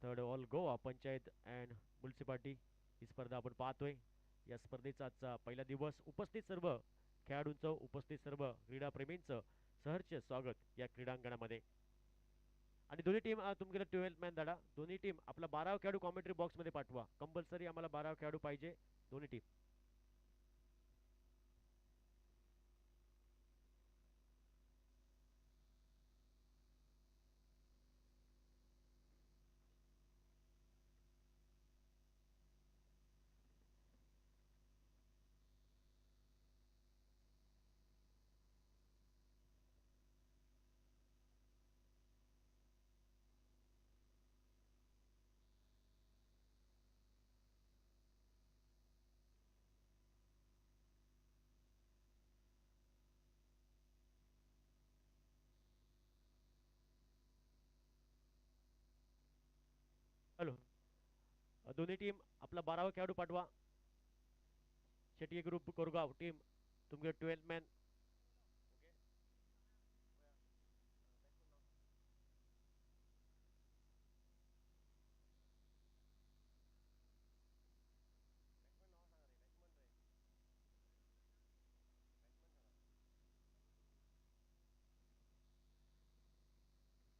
Third all Goa panchayat and municipality ही स्पर्धा आपण पाहतोय. या स्पर्धेचा आजचा पहिला दिवस. उपस्थित सर्व खेळाडूंचं, उपस्थित सर्व क्रीडाप्रेमींचं सहर्ष स्वागत या क्रीडांगणामध्ये. आणि दोन्ही टीम तुमच्याकडे 12 मॅन धाडा. दोन्ही टीम आपला 12 खेळाडू कॉमेंट्री बॉक्समध्ये पाठवा. कंपल्सरी आम्हाला 12 खेळाडू पाहिजे दोन्ही टीम. हॅलो. दोन्ही टीम आपला 12वा खेळाडू पाठवा. शेट्टी ग्रुप कोरगाव टीम तुमचे 12 मॅन.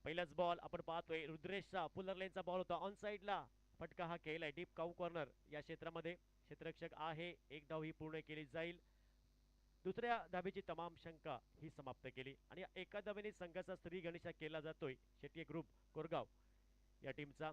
पहिलाच बॉल आपण पाहतोय रुद्रेशचा पुलर लेनचा बॉल होता ऑन साइडला. फटका हा केलाय डीप काऊ कॉर्नर या क्षेत्रामध्ये. क्षेत्ररक्षक आहे. एक धाव ही पूर्ण केली जाईल. दुसऱ्या धाबेची तमाम शंका ही समाप्त केली आणि एका धावेने संघाचा स्त्री गणेशा केला जातोय शेट्टी ग्रुप कोरगाव या टीमचा.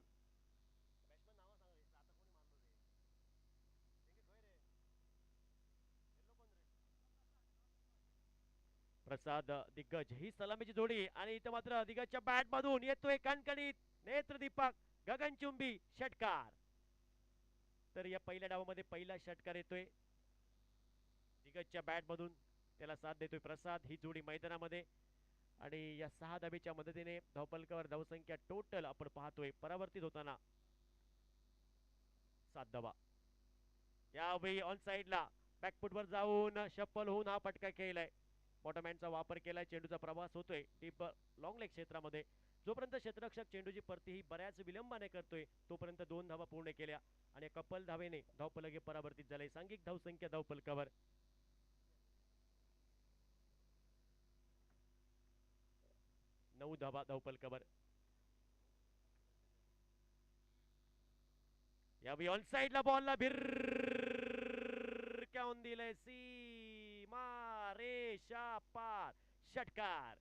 प्रसाद दिग्गज ही सलामीची जोडी आणि इथं मात्र दिग्गजच्या बॅट मधून येतोय कणकणीत नेत्रदीपक गगनचुंबी षटकार. तर या पहिल्या डावामध्ये पहिला षटकार येतोय दिग्गजच्या बॅट मधून. त्याला साथ देतोय प्रसाद. ही जोडी मैदानामध्ये आणि या 6 धाबेच्या मदतीने धावपलकावर धावसंख्या टोटल आपण पाहतोय परावर्तित होताना 7 धावा. यावेळी ऑन साइडला बॅकफुटवर जाऊन शप्पल होऊन हा फटका केलाय. बॉटमहँडचा वापर केलाय. चेंडूचा प्रवास होतोय डीप लॉंग लेग क्षेत्रामध्ये. जोपर्यंत क्षेत्ररक्षक चेंडूची परती ही बऱ्याच विलंबाने करतोय तोपर्यंत 2 धावा पूर्ण केल्या आणि कपल धावेने धावफलक हे परावर्तित झाले. सांघिक धावसंख्या धावफलकावर 9 धावा धावफलकावर. यावेळी ऑन साइडला बॉलला भिरकावून दिलंय सीमा रेषा पार षटकार.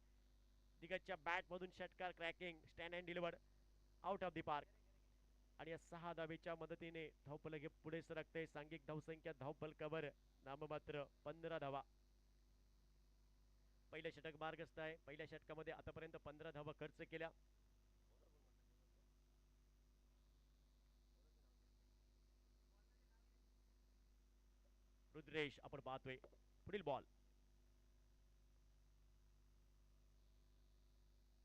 दिग्गजच्या बॅट मधून षटकार cracking stand and delivered out of the park. आणि या 6 धावेच्या मदतीने धावफलक हे पुढे सरकते. सांघिक धावसंख्या धावफलकावर नाममात्र 15 धावा. पहिलं षटक मार्गस्थ आहे. पहिल्या षटकामध्ये आतापर्यंत 15 धावा खर्च केल्या. रुद्रेश आपण पाहतोय पुढील बॉल.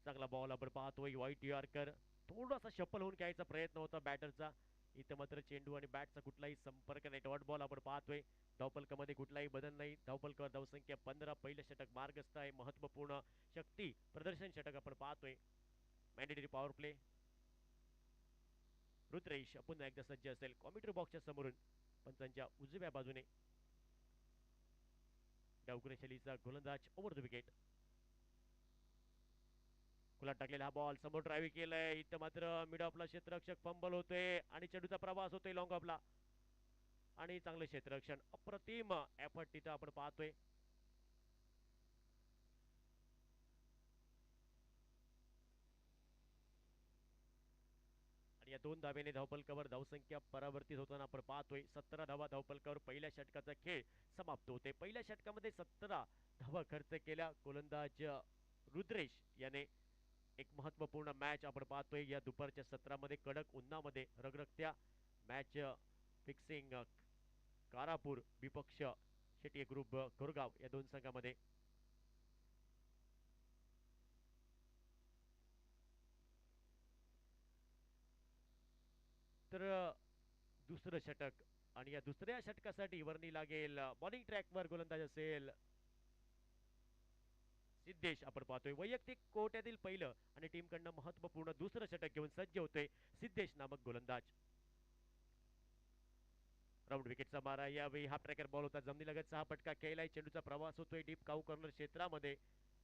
चांगला बॉल आपण पाहतोय व्हाईट यॉर्कर. थोडासा शफल होऊन घ्यायचा प्रयत्न होता बॅटरचा. इथं मात्र चेंडू आणि बॅटचा कुठलाही संपर्क नाही. डॉट बॉल आपण पाहतोय. धावपलकामध्ये कुठलाही बदल नाही. धावपलकावर धावसंख्या 15. पहिलं षटक मार्गस्थ आहे. महत्वपूर्ण शक्ती प्रदर्शन षटक आपण पाहतोय. Mandatory power play. रुद्रेश पुन्हा एकदा सज्ज असेल कॉमेंट्री बॉक्सच्या समोरून पंचांच्या उजव्या बाजूने. डावकुरे शैलीचा गोलंदाज ओव्हर द विकेट. खुला टाकलेला हा बॉल समोर ड्राईव्ह केलाय. इथं मात्र मिड ऑफला क्षेत्ररक्षक फंबल होतोय आणि चेंडूचा प्रवास होतोय लॉंग ऑफला आणि चांगलं क्षेत्ररक्षण अप्रतिम एफर्ट तिथं आपण पाहतोय. आणि या 2 धावेने धावपलकावर धावसंख्या परावर्तित होताना आपण पाहतोय. 17 धावा धावपलकावर पहिल्या षटकाचा खेळ समाप्त होते. पहिल्या षटकामध्ये 17 धावा खर्च केल्या गोलंदाज रुद्रेश याने. एक महत्वपूर्ण मॅच आपण पाहतोय या दुपारच्या सत्रामध्ये. कडक उन्हामध्ये रगरगत्या मॅच फिक्सिंग कारापूर विपक्ष शेट्टी ग्रुप कोरगाव या 2 संघामध्ये. तर दुसरं षटक आणि या दुसऱ्या षटकासाठी वर्णी लागेल. बॉलिंग ट्रॅकवर गोलंदाज असेल सिद्धेश आपण पाहतोय. वैयक्तिक कोट्यातील पहिलं आणि टीमकडनं महत्वपूर्ण दुसरं षटक घेऊन सज्ज होतोय सिद्धेश नामक गोलंदाज. राऊंड विकेटचा मारा यावेळी हाफ ट्रॅकर बॉल होता. जमिनीलगतचा हा फटका खेळलाय. चेंडूचा प्रवास होतोय डीप काऊ कॉर्नर क्षेत्रामध्ये.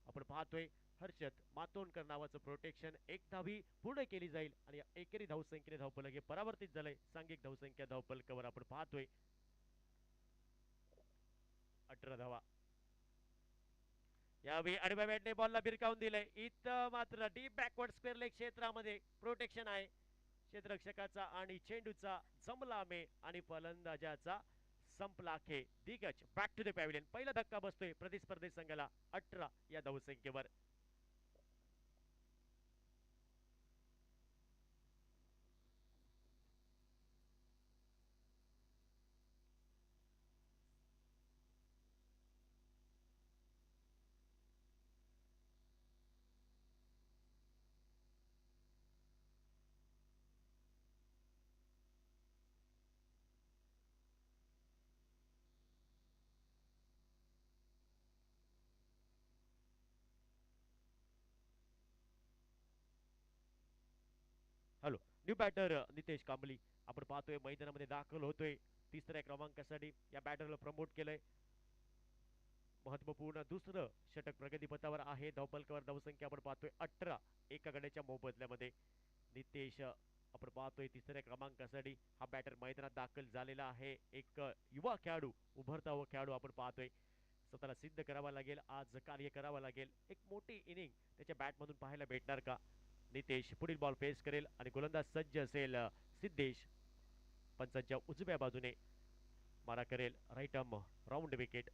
आपण पाहतोय हर्षद मातोंडकर नावाचं प्रोटेक्शन. एक धावी पूर्ण केली जाईल आणि एकेरी धावसंख्येने धावफलक हे परावर्तित झालंय. सांघिक धावसंख्या धावफलकावर आपण पाहतोय 18 धावा. यावेळी आडव्या बॅटने बॉलला भिरकावून दिलंय. इथं मात्र डीप बॅकवर्ड स्क्वेअर लेग क्षेत्रामध्ये प्रोटेक्शन आहे क्षेत्ररक्षकाचा आणि चेंडूचा जमला मे आणि फलंदाजाचा संपला खे. दिग्गज बॅक टू द पॅव्हिलियन. पहिला धक्का बसतोय प्रतिस्पर्धी संघाला 18 या धावसंख्येवर. Hello. New batter Nitesh Kambli आपण पाहतोय मैदानामध्ये दाखल होतोय. तिसऱ्या क्रमांकासाठी या बॅटरला प्रमोट केलंय. महत्वपूर्ण दुसरं षटक प्रगतीपथावर आहे. धावफलकावर धावसंख्या आपण पाहतोय 18 एका गड्याच्या मोबदल्यामध्ये. नितेश आपण पाहतोय तिसऱ्या क्रमांकासाठी हा बॅटर मैदानात दाखल झालेला आहे. एक युवा खेळाडू उभरता व खेळाडू आपण पाहतोय. स्वतःला सिद्ध करावा लागेल. आज कार्य करावं लागेल. एक मोठी इनिंग त्याच्या बॅटमधून पाहायला भेटणार का? नितेश पुढील बॉल फेस करेल आणि गोलंदाज सज्ज असेल सिद्धेश. पंचांच्या उजव्या बाजूने मारा करेल. Right arm round wicket.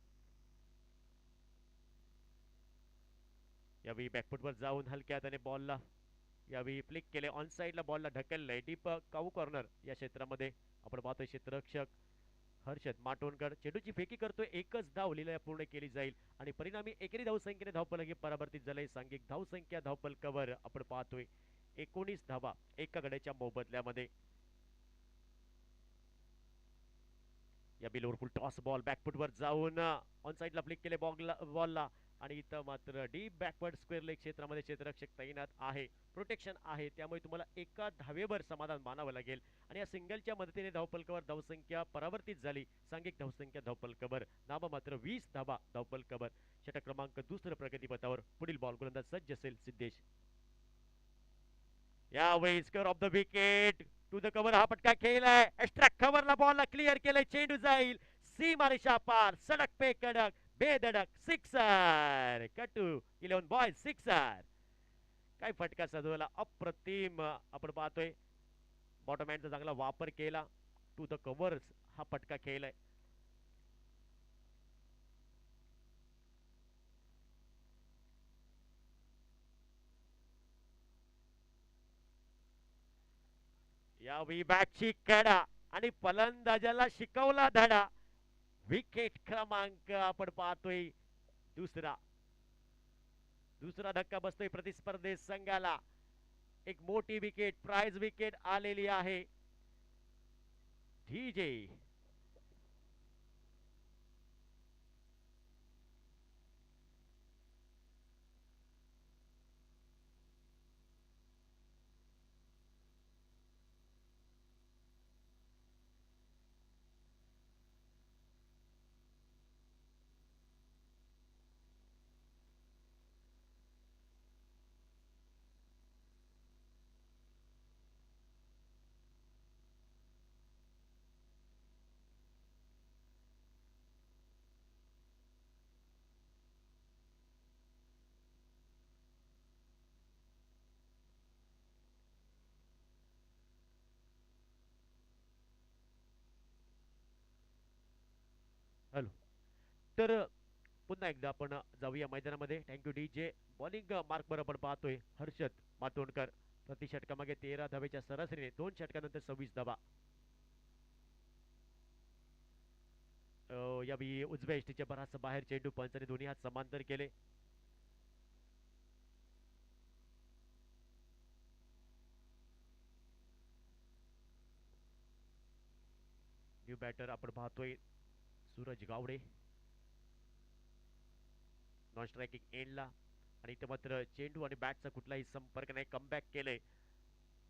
यावेळी बॅकफुटवर जाऊन हलक्या हाताने बॉलला यावेळी फ्लिक केले. ऑन साईडला बॉलला ढकललंय डीप काऊ कॉर्नर या क्षेत्रामध्ये. आपण पाहतोय क्षेत्ररक्षक हर्षद माटोणकर चेंडूची फेकी करतोय. एकच धाव लिलाय पूर्ण केली जाईल आणि परिणामी एकेरी धावसंख्येने धावफलक हे परावर्तित झालंय. सांघिक धावसंख्या धावफलकावर आपण पाहतोय 19 धावा एका गड्याच्या मोबदल्यामध्ये. या बिलवर फुल टॉस बॉल बॅकफुटवर जाऊन ऑन साईडला फ्लिक केले बॉलला आणि इथं मात्र डीप बॅकवर्ड स्क्वेअर लेग क्षेत्रामध्ये क्षेत्ररक्षक तैनात आहे. प्रोटेक्शन आहे त्यामुळे तुम्हाला एका धावेवर समाधान मानावं लागेल आणि या सिंगलच्या मदतीने धावफलकावर धावसंख्या परावर्तित झाली. सांघिक धावसंख्या धावफलकावर नाम मात्र 20 धावा धावफलकावर. षटक क्रमांक दुसरं प्रगतीपथावर. पुढील बॉल गोलंदाज सज्ज असेल सिद्धेश. यावेळी square off the wicket to the cover हा फटका खेळलाय. एक्स्ट्रा कव्हरला बॉलला क्लिअर केलंय. चेंडू जाईल सीमारेषा पार. सडक पे कडक बेधडक सिक्सर. कटू 11 बॉय सिक्सर. काय फटका सजवला अप्रतिम. आपण पाहतोय बॉटम हँडचा चांगला वापर केला. टू द कव्हर हा फटका खेळलाय. यावेळी बॅटची कडा आणि फलंदाजाला शिकवला धडा. विकेट क्रमांक आपण पाहतोय दुसरा. दुसरा धक्का बसतोय प्रतिस्पर्धी संघाला. एक मोठी विकेट प्राइज विकेट आलेली आहे. DJ hello. तर पुन्हा एकदा आपण जाऊया मैदानामध्ये. Thank you DJ. बॉलिंग मार्क वर आपण पाहतोय हर्षद मातोंडकर. प्रति षटकामागे 13 धावेच्या सरासरीने 2 षटकानंतर 26 धावा. यावेळी उजव्या इष्टीच्या बराच बाहेर चेंडू पंचाने दोन्ही हात समांतर केले. न्यू बॅटर आपण पाहतोय सूरज गावडे. नॉन स्ट्रायकिंग एंडला आणि इथं मात्र चेंडू आणि बॅटचा कुठलाही संपर्क नाही. कमबॅक केलंय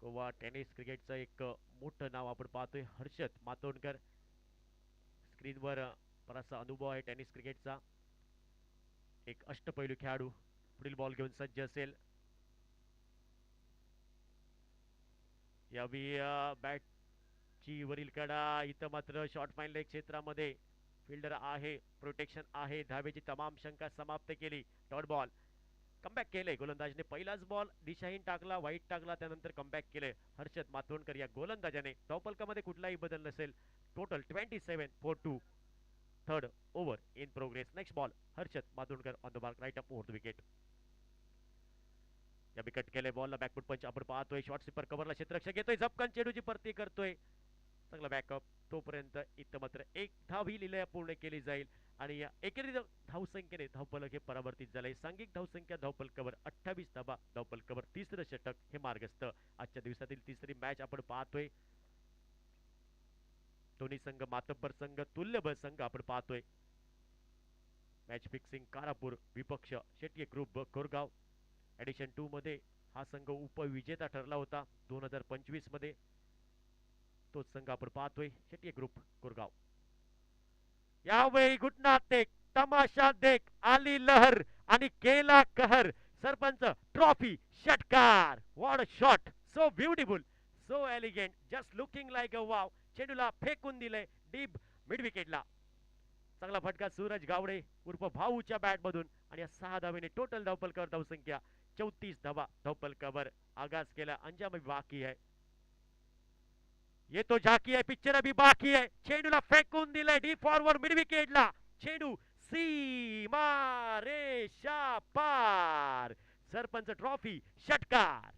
गोवा टेनिस क्रिकेटचं एक मोठं नाव आपण पाहतोय, हर्षद मातोंडकर. स्क्रीनवर बराचसा अनुभव आहे टेनिस क्रिकेटचा. एक अष्टपैलू खेळाडू पुढील बॉल घेऊन सज्ज असेल. यावी बॅटची वरील कडा. इथं मात्र शॉर्ट फाईन लेग क्षेत्रामध्ये फिल्डर आहे, प्रोटेक्शन आहे. धावेची तमाम शंका समाप्त केली. Dot ball. कमबॅक केलंय गोलंदाजने. पहिलाच बॉल दिशाहीन टाकला, वाईट टाकला, त्यानंतर कमबॅक केलंय हर्षद मातोंडकर या गोलंदाजाने. धावफलकामध्ये कुठलाही बदल नसेल. Total 27 for 2. Third over in progress. Next ball Harshad Matondkar on the mark, right up over the wicket. या विकेट केलंय बॉलला बॅकफुट पंच आपण पाहतोय. शॉर्ट स्वीपर कव्हरला क्षेत्ररक्षक घेतोय, झपकन चेंडूची परती करतोय. चांगला बॅकअप. तोपर्यंत इथं मात्र एक धाव ही लिलया पूर्ण केली जाईल आणि या एकेरी धावसंख्येने धावफलक हे परावर्तित झाले. सांघिक धावसंख्या धावफलकावर 28 धाबा. धावफलकावर तिसरं षटक हे मार्गस्थ. आजच्या दिवसातील तिसरी मॅच आपण पाहतोय. दोन्ही संघ मातब्बर संघ, तुल्यबळ संघ आपण पाहतोय. मॅच फिक्सिंग कारापूर, विपक्ष शेट्ये ग्रुप कोरगाव. एडिशन 2 मध्ये हा संघ उपविजेता ठरला होता 2025 मध्ये. तोच संघ आपण पाहतोय, शेट्ये ग्रुप कोरगाव. यावेळी घुटना टेक, तमाशा देख, आली लहर आणि केला कहर. सरपंच ट्रॉफी, षटकार. What a shot, so beautiful, so elegant, just looking like a wow. चेंडूला फेकून दिले डीप मिड विकेटला. चांगला फटका सूरज गावडे उर्फ भाऊच्या बॅट मधून आणि या 6 धावेने टोटल धावफलकावर धावसंख्या 34 धावा. धावफलकावर आगाज केला, अंजाम बाकी है. ये तो झाकी है, पिक्चर अभी बाकी है. चेंडूला फेकून दिले डीप फॉरवर्ड मिड विकेटला. चेंडू सीमा रेषा पार. सरपंच ट्रॉफी, षटकार.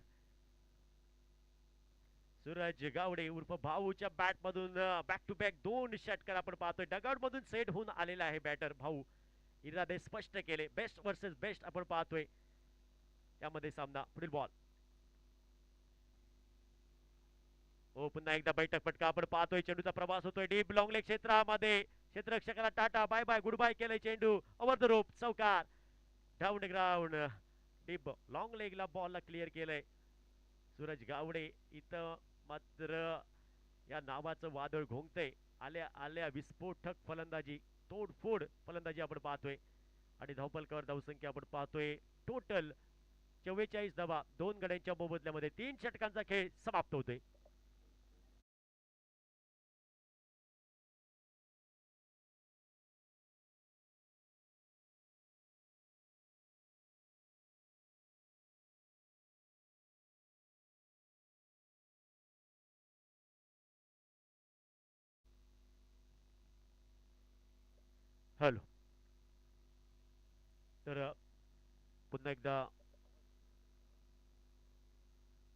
सूरज गावडे उर्फ भाऊच्या बॅट मधून बॅक टू बॅक 2 षटकार आपण पाहतोय. डगआउट मधून सेट होऊन आलेला आहे बॅटर भाऊ. इरादे स्पष्ट केले. बेस्ट वर्सेस बेस्ट आपण पाहतोय यामध्ये सामना. पुढील बॉल. हो, पुन्हा एकदा बैठक फटका आपण पाहतोय. चेंडूचा प्रवास होतोय डीप लॉंग लेग क्षेत्रामध्ये. क्षेत्ररक्षकाला tata bye bye goodbye केलंय. चेंडू ओव्हर द रोप, चौकार. Down ground. डीप लॉंग लेगला बॉलला क्लिअर केलंय सूरज गावडे. इथं मात्र या नावाचं वादळ घोंगतंय. आल्या आल्या विस्फोटक फलंदाजी, तोडफोड फलंदाजी आपण पाहतोय आणि धावफलकावर धावसंख्या आपण पाहतोय टोटल 44 धावा. 2 गड्यांच्या मोबदल्यामध्ये 3 षटकांचा खेळ समाप्त होतोय. हॅलो. तर पुन्हा एकदा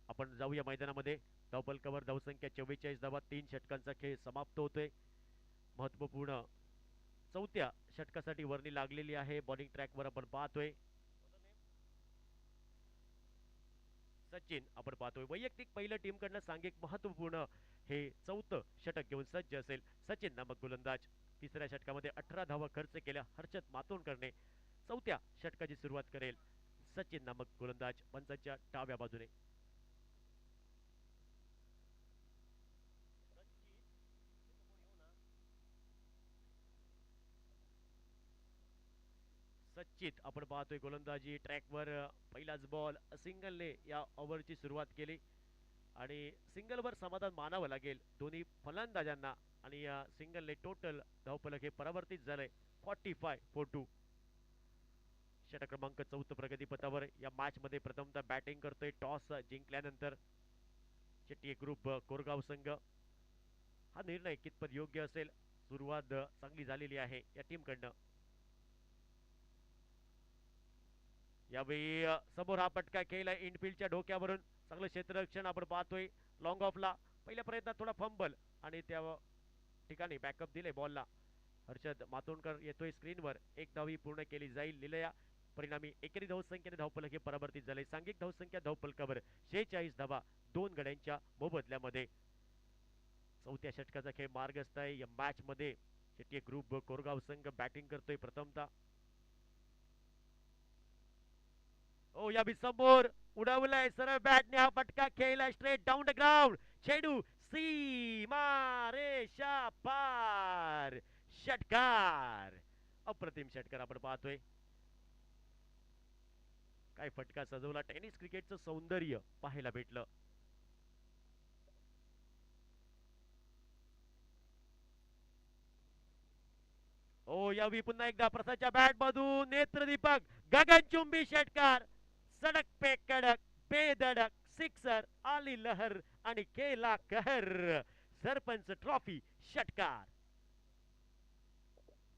आपण जाऊया मैदानामध्ये. धावफलकावर धावसंख्या 44 धावा. 3 षटकांचा खेळ समाप्त होतोय. महत्वपूर्ण 4थ्या षटकासाठी वर्णी लागलेली आहे. बॉलिंग ट्रॅकवर आपण पाहतोय सचिन आपण पाहतोय. वैयक्तिक पहिल्या टीम कडनं सांघिक महत्वपूर्ण हे 4थं षटक घेऊन सज्ज असेल सचिन नामक गोलंदाज. तिसऱ्या षटकामध्ये 18 धावा खर्च केल्या हर्षद मातोंडकरने. 4थ्या षटकाची सुरुवात करेल सचिन नामक गोलंदाज पंचांच्या डाव्या बाजूने. सचित आपण पाहतोय गोलंदाजी ट्रॅकवर. पहिलाच बॉल सिंगलने या ओव्हरची सुरुवात केली आणि सिंगलवर समाधान मानावं लागेल दोन्ही फलंदाजांना आणि या सिंगलने टोटल धावफलक हे परावर्तित झालंय 45 फॉर 2. षटक क्रमांक 4 प्रगतीपथावर या मॅच मध्ये प्रथमतः बॅटिंग करतोय. टॉस जिंकल्यानंतर शेट्टी ग्रुप कोरगाव संघ. हा निर्णय कितपत योग्य असेल. सुरुवात चांगली झालेली आहे या टीम कडनं. यावेळी समोर हा पटका केला इनफिल्डच्या डोक्यावरून. चांगलं क्षेत्ररक्षण आपण पाहतोय लॉंग ऑफला. पहिल्या प्रयत्नात थोडा फंबल आणि त्या ठिकाणी बॅकअप दिले बॉलला. हर्षद मातोंडकर येतोय स्क्रीनवर. एक धाव पूर्ण केली जाईल लिलया. परिणामी एकेरी धावसंख्येने धावफलक हे परावर्तित झाले. सांघिक धावसंख्या धावफलकावर 46 धावा 2 गड्यांच्या मोबदल्यामध्ये. 4थ्या षटकाचा खेळ मार्गस्थ आहे या मॅच मध्ये. शेट्टी ग्रुप कोरगाव संघ बॅटिंग करतोय प्रथमतः. ओ या बी समोर उडवलाय सरळ बॅटने हा फटका खेळलाय स्ट्रेट डाऊन द ग्राउंड. चेंडू सीमा रेषा पार. षटकार. अप्रतिम षटकार आपण पाहतोय. काय फटका सजवला. टेनिस क्रिकेटचं सौंदर्य पाहायला भेटलं. ओ यावी पुन्हा एकदा प्रसादच्या बॅट मधून नेत्रदीपक गगनचुंबी षटकार. सडक पे कडक बेधडक सिक्सर आली लहर आणि केला कहर. सरपंच ट्रॉफी षटकार.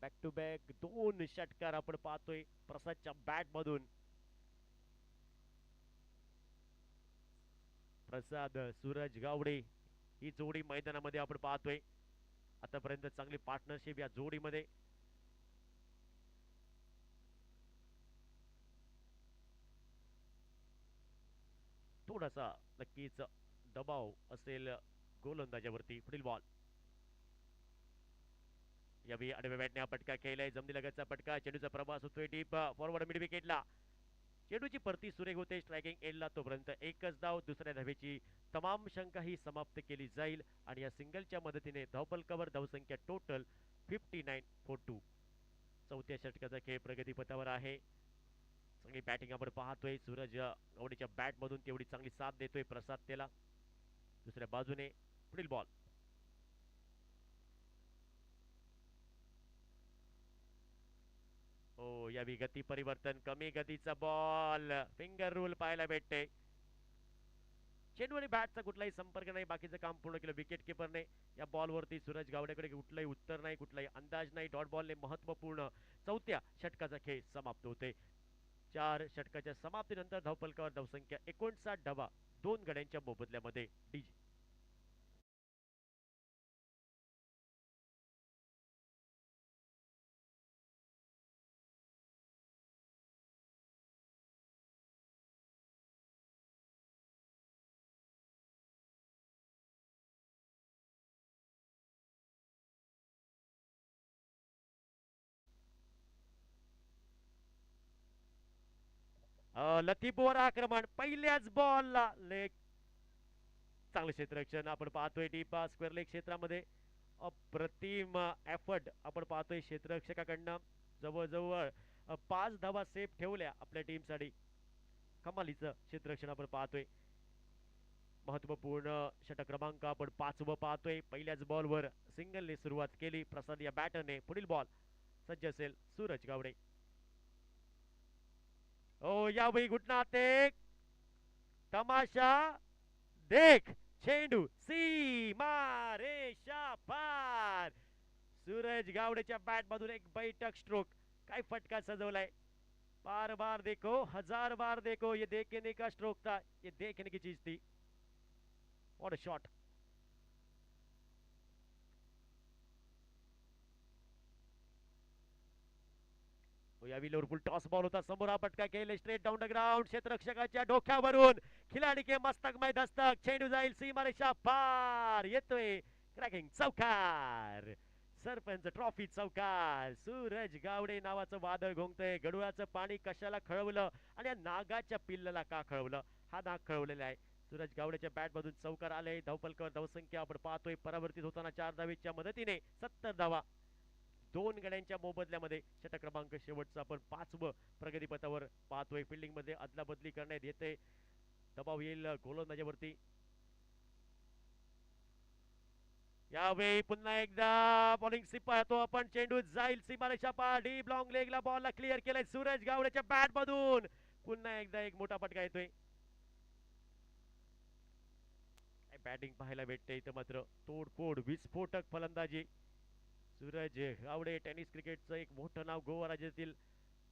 बॅक टू बॅक दोन षटकार आपण पाहतोय प्रसादच्या बॅट मधून. प्रसाद सूरज गावडे ही जोडी मैदानामध्ये आपण पाहतोय. आतापर्यंत चांगली पार्टनरशिप या जोडीमध्ये. थोडासा नक्कीच दबाव असेल गोलंदाजावरती. पुढील बॉल. यावेळी आडव्या बॅटने हा फटका खेळलाय. जमनी लगतचा फटका. चेंडूचा प्रवास होतोय डीप फॉरवर्ड मिड विकेटला. चेंडूची परती सुरेख होते स्ट्रायकिंग एंडला. तोपर्यंत एकच धाव. दुसऱ्या धावेची तमाम शंका ही समाप्त केली जाईल आणि या सिंगलच्या मदतीने धावफलकावर धावसंख्या टोटल 59 फॉर 2. चौथ्या षटकाचा खेळ प्रगतीपथावर आहे. चांगली बॅटिंग आपण पाहतोय. सूरज गावडेच्या बॅट मधून तेवढी चांगली साथ देतोय प्रसाद त्याला. दुसऱ्या बाजूने पुढील बॉल. हो यावी गती परिवर्तन. कमी गतीचा बॉल. फिंगर रूल पाहायला भेटते. चेंडू आणि बॅटचा कुठलाही संपर्क नाही. बाकीचं काम पूर्ण केलं विकेट किपरने. या बॉलवरती सूरज गावडेकडे कुठलंही उत्तर नाही, कुठलाही अंदाज नाही. डॉट बॉलने महत्वपूर्ण चौथ्या षटकाचा खेळ समाप्त होते. 4 षटकाच्या समाप्तीनंतर धावफलकावर धावसंख्या 59 धावा. 2 गड्यांच्या मोबदल्यामध्ये डीजी. लतीफवर आक्रमण पहिल्याच बॉलला लेग. चांगलं क्षेत्ररक्षण आपण पाहतोय डीप स्क्वेअर लेग क्षेत्रामध्ये. अप्रतिम एफर्ट आपण पाहतोय क्षेत्ररक्षकाकडनं. जवळजवळ 5 धावा सेफ ठेवल्या आपल्या टीमसाठी. कमालीचं क्षेत्ररक्षण आपण पाहतोय. महत्वपूर्ण षटक क्रमांक आपण 5वं पाहतोय. पहिल्याच बॉलवर सिंगलने सुरुवात केली प्रसाद या बॅटरने. पुढील बॉल सज्ज असेल सूरज गावडे. ओ यावेळी घुटनात एक तमाशा देख. चेंडू सीमा रेषा पार. सूरज गावडेच्या बॅट मधून एक बैठक स्ट्रोक. काय फटका सजवलाय. बार बार देखो हजार बार देखो ये देखने का स्ट्रोक था. ये देखने की चीज थी. What a shot. यावी लिव्हरपूल टॉस बॉल होता. समोर हा फटका खेळले स्ट्रेट डाऊन द ग्राउंड. क्षेत्ररक्षकाच्या डोक्यावरून खिलाडी के मस्तक में दस्तक. चेंडू जाईल सीमारेषा पार. येतोय क्रॅकिंग चौकार. सरपंच ट्रॉफी चौकार. सूरज गावडे नावाचं वादळ घोंगतंय. गडुळाचं पाणी कशाला खळवलं आणि या नागाच्या पिल्लाला का खळवलं. हा नाग खळवलेला आहे. सूरज गावडेच्या बॅट मधून चौकार आले. धावफलकावर धावसंख्या आपण पाहतोय परावर्तित होताना 4 धावेच्या मदतीने 70 धावा. 2 गड्यांच्या मोबदल्यामध्ये. षटक क्रमांक शेवटचं आपण 5वं प्रगतीपथावर पाहतोय. फिल्डिंग मध्ये अदला बदली करण्यात येते. दबाव येईल गोलंदाजावरती. यावेळी पुन्हा एकदा बॉलिंग स्लिप पाहतो आपण. चेंडू जाईल सीमारेषा पार. डीप लॉंग लेगला बॉलला क्लिअर केलाय सूरज गावडेच्या बॅट मधून. पुन्हा एकदा एक मोठा फटका येतोय. बॅटिंग पाहायला भेटते इथं मात्र. तोडफोड विस्फोटक फलंदाजी. सूरज गावडे टेनिस क्रिकेटचं एक मोठं नाव गोवा राज्यातील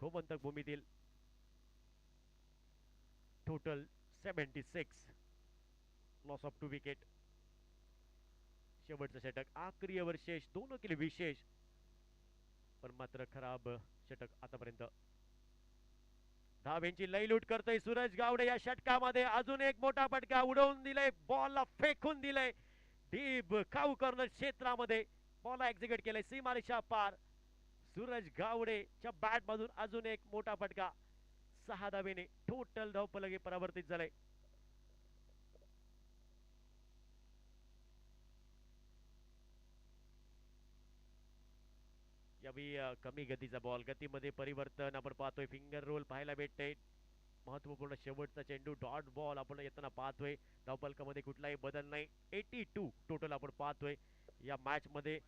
गोमंतक भूमीतील. Total 76 loss of 2 wicket. शेवटचं षटक आखरी ओव्हर शेष. दोन केले विशेष पण मात्र खराब षटक आतापर्यंत. धावेंची लई लूट करतोय सूरज गावडे या षटकामध्ये. अजून एक मोठा फटका उडवून दिलाय. बॉलला फेकून दिलाय डीप काऊ कॉर्नर क्षेत्रामध्ये. बॉल एक्झिक्यूट केलाय सीमारेषा पार. सूरज गावडेच्या बॅट मधून अजून एक मोठा फटका. 6 धावेने टोटल धावफलक हे परावर्तित झालंय. यावेळी कमी गतीचा बॉल, गतीमध्ये परिवर्तन आपण पाहतोय. फिंगर रोल पाहायला भेटतंय. महत्वपूर्ण शेवटचा चेंडू डॉट बॉल आपण येताना पाहतोय. धावफलकामध्ये कुठलाही बदल नाही. 82 टोटल आपण पाहतोय या मॅच मध्ये.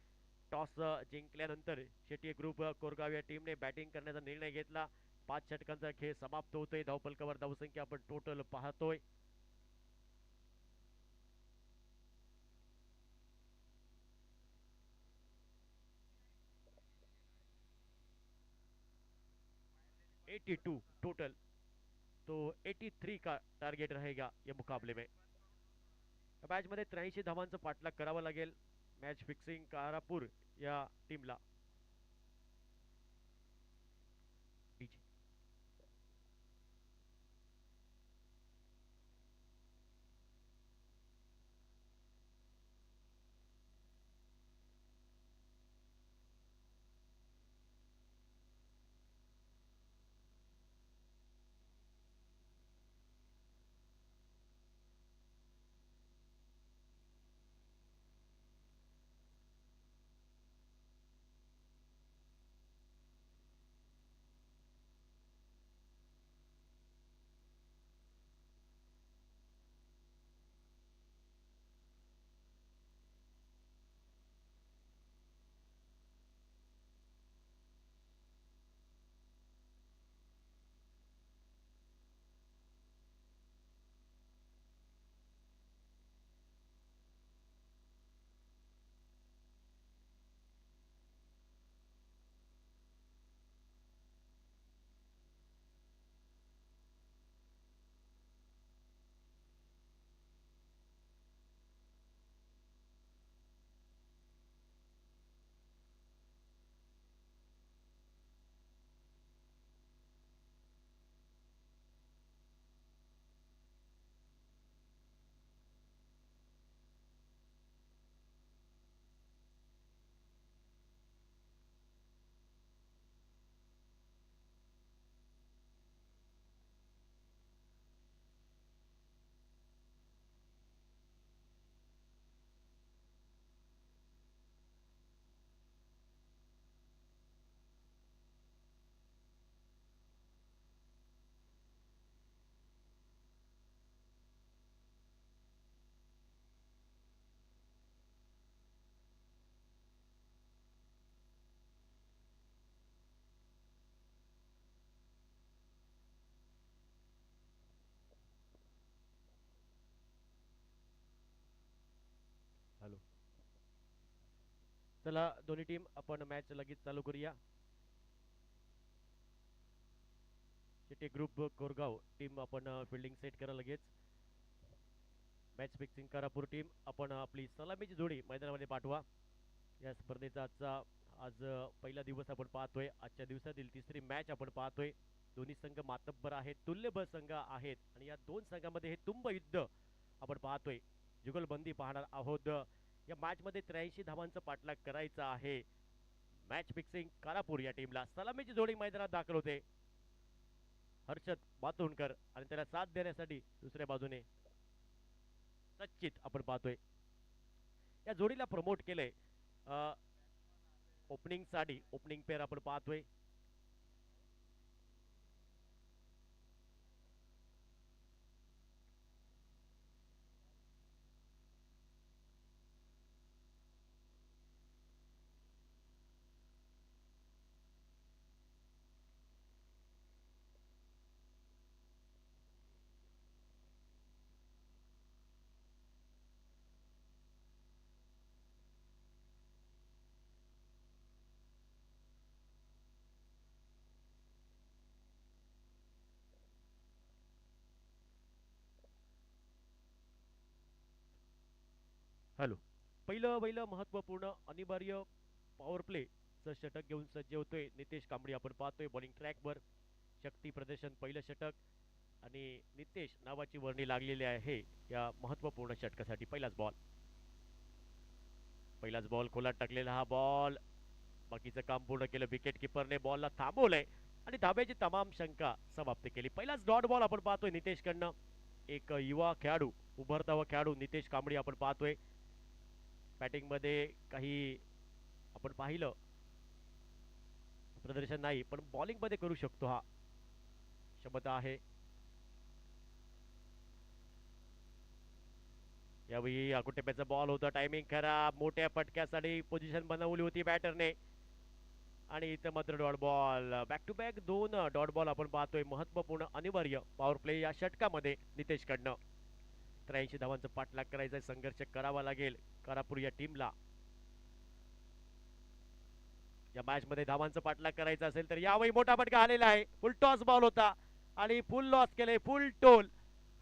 टॉस जिंकल्यानंतर शेट्टी ग्रुप कोरगाव या टीमने बॅटिंग करण्याचा निर्णय घेतला. 5 षटकांचा खेळ समाप्त होतोय. धावफलकावर धावसंख्या आपण टोटल पाहतोय. एटी टू टोटल, तो 83 का टारगेट रहेगा या मुकाबले में. मॅच मध्ये 83 धावांचा पाठलाग करावा लागेल मॅच फिक्सिंग कारापूर या टीमला. हॅलो, चला दोन्ही टीम आपण मॅच लगेच चालू करूया. शेट्टी ग्रुप कोरगाव टीम आपण फिल्डिंग सेट करा लगेच. मॅच फिक्सिंग करापूर टीम आपण आपली सलामीची जोडी मैदानामध्ये पाठवा. या स्पर्धेचा आजचा आज पहिला दिवस आपण पाहतोय. आजच्या दिवसातील तिसरी मॅच आपण पाहतोय. दोन्ही संघ मातब्बर आहेत, तुल्यबळ संघ आहेत आणि या दोन संघामध्ये हे तुंब युद्ध आपण पाहतोय. जुगलबंदी पाहणार आहोत. या मॅच मध्ये 83 धावांचा पाठलाग करायचा आहे मॅच फिक्सिंग कारापूर या टीमला. सलामीची जोडी मैदानात दाखल होते. हर्षद बातुणकर आणि त्याला साथ देण्यासाठी दुसऱ्या बाजूने सच्चित आपण पाहतोय. या जोडीला प्रमोट केलंय ओपनिंग साठी. ओपनिंग पेअर आपण पाहतोय. हॅलो, पहिलं महत्वपूर्ण अनिवार्य पॉवर प्ले चं षटक घेऊन सज्ज होतोय नितेश कांबळी. आपण पाहतोय बॉलिंग ट्रॅकवर. शक्ती प्रदर्शन पहिलं षटक आणि नितेश नावाची वर्णी लागलेली आहे या महत्वपूर्ण षटकासाठी. पहिलाच बॉल खोलात टाकलेला हा बॉल. बाकीचं काम पूर्ण केलं विकेट किपरने. बॉलला थांबवलंय आणि धाब्याची तमाम शंका समाप्त केली. पहिलाच डॉट बॉल आपण पाहतोय नितेशकडनं. एक युवा खेळाडू, उभरता व खेळाडू नितेश कांबळी आपण पाहतोय. बॅटिंग मध्ये काही आपण पाहिलं प्रदर्शन नाही, पण बॉलिंग मध्ये करू शकतो हा क्षमता आहे. यावेळी अकुटेप्याचा बॉल होता, टायमिंग खराब, मोठ्या फटक्यासाठी पोझिशन बनवली होती बॅटरने आणि इथं मात्र dot ball. Back to back दोन डॉट बॉल आपण पाहतोय. महत्वपूर्ण अनिवार्य पॉवर प्ले या षटकामध्ये नितेशकडनं. 83 धावांचा पाठलाग करायचा, संघर्ष करावा लागेल कारापूर या टीमला. या मॅच मध्ये धावांचा पाठलाग करायचा असेल तर यावेळी मोठा फटका आलेला आहे. फुल टॉस बॉल होता आणि फुल लॉस केले, फुल टोल.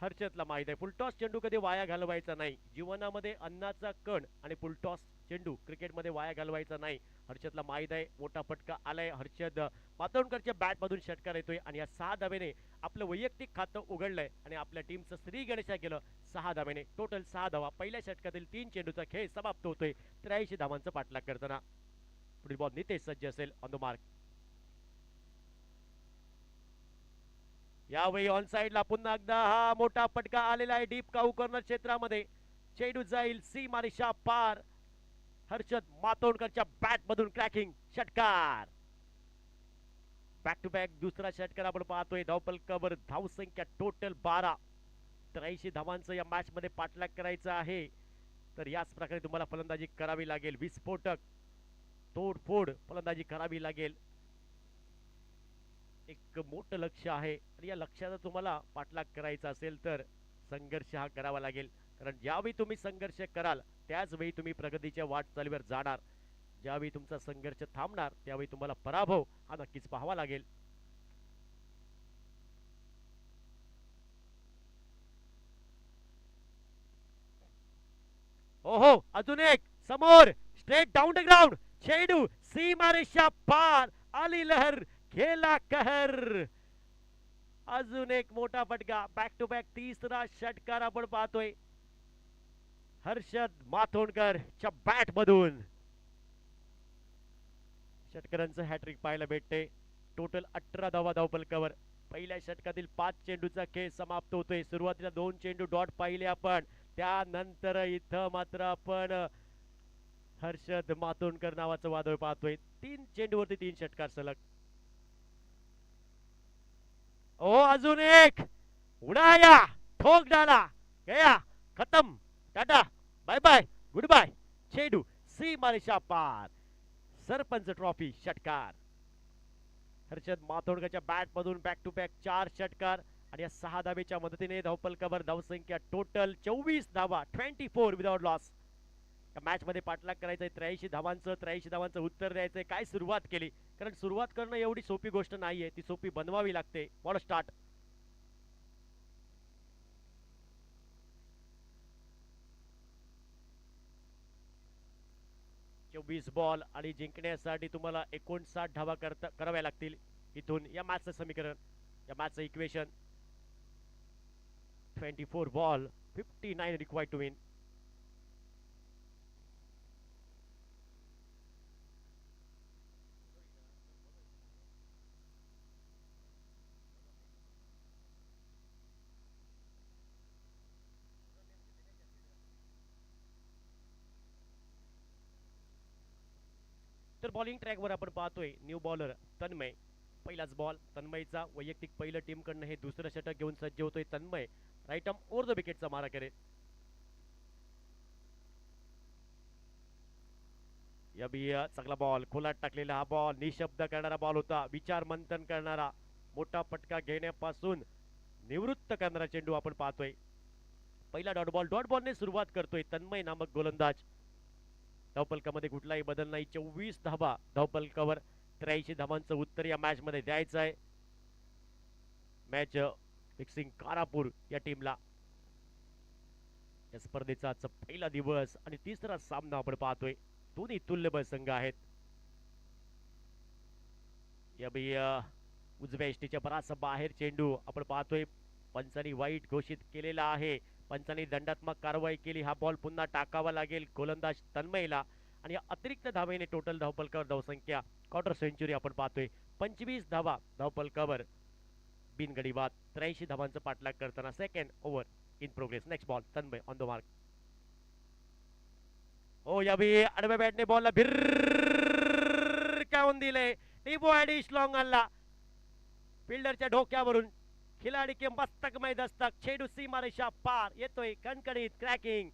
हर्षदला माहित आहे फुलटॉस चेंडू कधी वाया घालवायचा नाही. जीवनामध्ये अन्नाचा कण आणि फुलटॉस चेंडू क्रिकेटमध्ये वाया घालवायचा नाही. हर्षदला माहित आहे. मोठा फटका आलाय. हर्षद मातोंडकरच्या बॅट मधून षटकार येतोय आणि या 6 धाब्याने आपलं वैयक्तिक खातं उघडलंय आणि आपल्या टीमचं श्री गणेशा केलं 6 धाब्याने. टोटल 6 धावा. पहिल्या षटकातील 3 चेंडूचा खेळ समाप्त होतोय 83 धावांचा पाठलाग करताना. पुढील बॉल नितेश सज्ज असेल ऑन द मार्क. यावेळी ऑन साइडला पुन्हा एकदा हा मोठा फटका आलेला आहे डीप काऊ कॉर्नर क्षेत्रामध्ये. चेंडू जाईल सीमा रेषा पार. हर्षद मातोंडकरच्या बॅट मधून क्रॅकिंग षटकार. बॅक टू बॅक दुसरा षटकार आपण पाहतोय. धावफलकावर धावसंख्या टोटल 12. 83 धावांचं या मॅच मध्ये पाठलाग करायचा आहे तर याच प्रकारे तुम्हाला फलंदाजी करावी लागेल. विस्फोटक तोडफोड फलंदाजी करावी लागेल. एक मोठं लक्ष आहे आणि या लक्ष्याचा तुम्हाला पाठलाग करायचा असेल तर संघर्ष हा करावा लागेल. कारण ज्यावेळी तुम्ही संघर्ष कराल त्याच वेळी तुम्ही प्रगतीच्या वाटचालीवर जाणार. ज्यावेळी तुमचा संघर्ष थांबणार त्यावेळी तुम्हाला पराभव हा नक्कीच पाहावा लागेल. ओहो, अजून एक समोर स्ट्रेट डाऊन द ग्राउंड. चेंडू सीमारेषा पार. आली लहर, खेला कहर. अजून एक मोठा फटका. बॅक टू बॅक तिसरा षटकार आपण पाहतोय हर्षद मातोंडकरच्या बॅट मधून. षटकारांचं हॅट्रिक पाहायला भेटते. टोटल 18 धावा धावफलकावर. पहिल्या षटकातील 5 चेंडूचा खेळ समाप्त होतोय. सुरुवातीला 2 चेंडू डॉट पाहिले आपण. त्यानंतर इथं मात्र आपण हर्षद मातोंडकर नावाचं वादळ पाहतोय. 3 चेंडूवरती 3 षटकार सलग. ओ अजून एक. उडाया, ठोक डाला, गया, खत्म, tata, bye bye, goodbye. चेंडू सीमारेषा पार. सरपंच ट्रॉफी षटकार. हर्षद मातोंडकरच्या बॅट मधून बॅक टू बॅक 4 षटकार आणि या 6 धावेच्या मदतीने धावफलकावर धावसंख्या टोटल 24 धावा. 24 विदाउट लॉस. या मॅच मध्ये पाठलाग करायचंय 83 धावांचं. 83 धावांचं उत्तर द्यायचंय. काय सुरुवात केली, कारण सुरुवात करणं एवढी सोपी गोष्ट नाहीये, ती सोपी बनवावी लागते. Ball start. चोवीस बॉल आणि जिंकण्यासाठी तुम्हाला 59 धावा कराव्या लागतील. इथून या मॅचचं समीकरण, या मॅचचं equation 24 ball 59 required to win. तर बॉलिंग ट्रॅकवर आपण पाहतोय न्यू बॉलर तन्मय. पहिलाच बॉल तन्मयचा. वैयक्तिक पहिलं टीम कडनं हे दुसरं षटक घेऊन सज्ज होतोय Tanmay. Right arm over the विकेटचा मारा करेल. चांगला बॉल, खोलात टाकलेला हा बॉल निशब्द करणारा बॉल होता. विचार मंथन करणारा, मोठा फटका घेण्यापासून निवृत्त करणारा चेंडू आपण पाहतोय. पहिला डॉट बॉल. डॉट बॉलने सुरुवात करतोय तन्मय नामक गोलंदाज. धावफलकामध्ये कुठलाही बदल नाही. 24 धावा धावफलकावर. 83 धावांचं उत्तर या मॅच मध्ये द्यायचं आहे. मॅच फिक्सिंग कारापूर या टीमला. या स्पर्धेचा आजचा पहिला दिवस आणि तिसरा सामना आपण पाहतोय. दोन्ही तुल्यबळ संघ आहेत. या उजव्या इष्टीच्या बराचसा बाहेर चेंडू आपण पाहतोय. पंचांनी वाईट घोषित केलेला आहे. पंचांनी दंडात्मक कारवाई केली. हा बॉल पुन्हा टाकावा लागेल गोलंदाज तन्मयला आणि या अतिरिक्त धावेने टोटल धावपलकावर धावसंख्या क्वार्टर सेंचुरी आपण पाहतोय. 25 धावा धावपलकावर बिनगडी बाद. 83 धावांचा पाठलाग करताना second over in progress. Next ball Tanmay on the mark. हो यावेळी आडव्या बॅटने बॉलला भिरकावून दिले. टिबो ॲडिश लॉंग आणला फिल्डरच्या डोक्यावरून. खिलाडी के मस्तक मै दस्तक. चेंडू सीमारेषा पार येतोय. कणकणीत क्रॅकिंग.